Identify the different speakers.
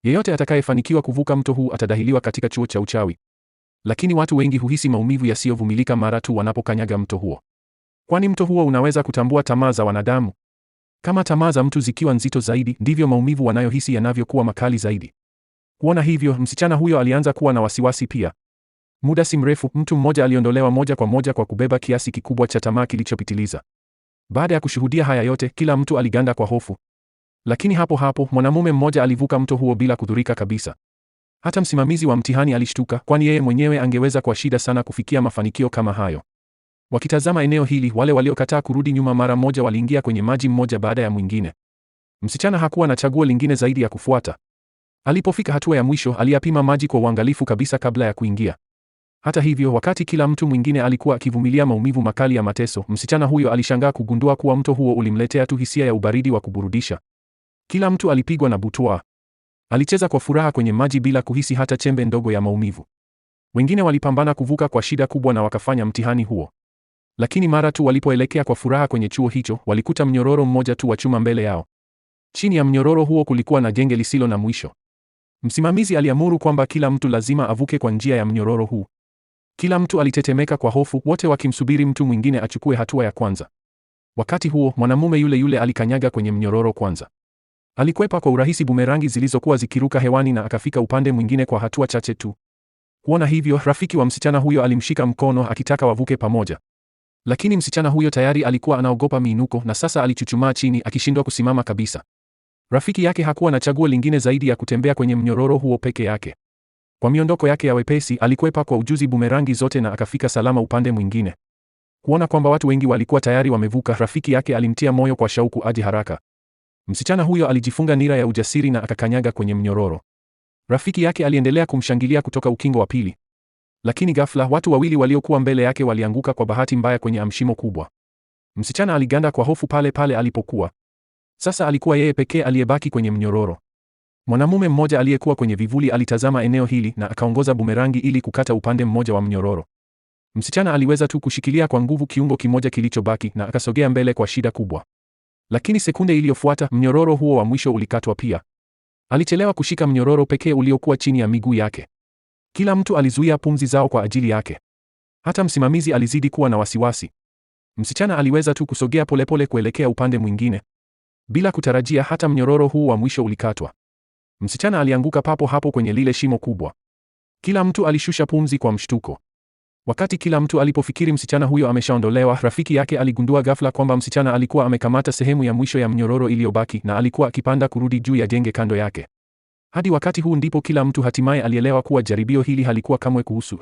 Speaker 1: Yeyote atakayefanikiwa kuvuka mto huu atadahiliwa katika chuo cha uchawi. Lakini watu wengi huhisi maumivu yasiyovumilika mara tu wanapokanyaga mto huo. Kwani mto huo unaweza kutambua tamaa za wanadamu. Kama tamaa za mtu zikiwa nzito zaidi, ndivyo maumivu wanayohisi yanavyokuwa makali zaidi. Kuona hivyo, msichana huyo alianza kuwa na wasiwasi pia. Muda si mrefu, mtu mmoja aliondolewa moja kwa moja kwa kubeba kiasi kikubwa cha tamaa kilichopitiliza. Baada ya kushuhudia haya yote, kila mtu aliganda kwa hofu. Lakini hapo hapo, mwanamume mmoja alivuka mto huo bila kudhurika kabisa. Hata msimamizi wa mtihani alishtuka, kwani yeye mwenyewe angeweza kwa shida sana kufikia mafanikio kama hayo. Wakitazama eneo hili, wale waliokataa kurudi nyuma mara moja waliingia kwenye maji mmoja baada ya mwingine. Msichana hakuwa na chaguo lingine zaidi ya kufuata. Alipofika hatua ya mwisho, aliyapima maji kwa uangalifu kabisa kabla ya kuingia. Hata hivyo, wakati kila mtu mwingine alikuwa akivumilia maumivu makali ya mateso, msichana huyo alishangaa kugundua kuwa mto huo ulimletea tu hisia ya ubaridi wa kuburudisha. Kila mtu alipigwa na butwaa. Alicheza kwa furaha kwenye maji bila kuhisi hata chembe ndogo ya maumivu. Wengine walipambana kuvuka kwa shida kubwa na wakafanya mtihani huo. Lakini mara tu walipoelekea kwa furaha kwenye chuo hicho, walikuta mnyororo mmoja tu wa chuma mbele yao. Chini ya mnyororo huo kulikuwa na genge lisilo na mwisho. Msimamizi aliamuru kwamba kila mtu lazima avuke kwa njia ya mnyororo huu. Kila mtu alitetemeka kwa hofu, wote wakimsubiri mtu mwingine achukue hatua ya kwanza. Wakati huo, mwanamume yule yule alikanyaga kwenye mnyororo kwanza. Alikwepa kwa urahisi bumerangi zilizokuwa zikiruka hewani na akafika upande mwingine kwa hatua chache tu. Kuona hivyo, rafiki wa msichana huyo alimshika mkono akitaka wavuke pamoja. Lakini msichana huyo tayari alikuwa anaogopa miinuko na sasa alichuchumaa chini akishindwa kusimama kabisa. Rafiki yake hakuwa na chaguo lingine zaidi ya kutembea kwenye mnyororo huo peke yake. Kwa miondoko yake ya wepesi, alikwepa kwa ujuzi bumerangi zote na akafika salama upande mwingine. Kuona kwamba watu wengi walikuwa tayari wamevuka, rafiki yake alimtia moyo kwa shauku aje haraka. Msichana huyo alijifunga nira ya ujasiri na akakanyaga kwenye mnyororo. Rafiki yake aliendelea kumshangilia kutoka ukingo wa pili. Lakini ghafla, watu wawili waliokuwa mbele yake walianguka kwa bahati mbaya kwenye amshimo kubwa. Msichana aliganda kwa hofu pale pale alipokuwa. Sasa alikuwa yeye pekee aliyebaki kwenye mnyororo. Mwanamume mmoja aliyekuwa kwenye vivuli alitazama eneo hili na akaongoza bumerangi ili kukata upande mmoja wa mnyororo. Msichana aliweza tu kushikilia kwa nguvu kiungo kimoja kilichobaki na akasogea mbele kwa shida kubwa. Lakini sekunde iliyofuata, mnyororo huo wa mwisho ulikatwa pia. Alichelewa kushika mnyororo pekee uliokuwa chini ya miguu yake. Kila mtu alizuia pumzi zao kwa ajili yake. Hata msimamizi alizidi kuwa na wasiwasi. Msichana aliweza tu kusogea polepole kuelekea upande mwingine. Bila kutarajia, hata mnyororo huu wa mwisho ulikatwa. Msichana alianguka papo hapo kwenye lile shimo kubwa. Kila mtu alishusha pumzi kwa mshtuko. Wakati kila mtu alipofikiri msichana huyo ameshaondolewa, rafiki yake aligundua ghafla kwamba msichana alikuwa amekamata sehemu ya mwisho ya mnyororo iliyobaki na alikuwa akipanda kurudi juu ya genge kando yake. Hadi wakati huu ndipo kila mtu hatimaye alielewa kuwa jaribio hili halikuwa kamwe kuhusu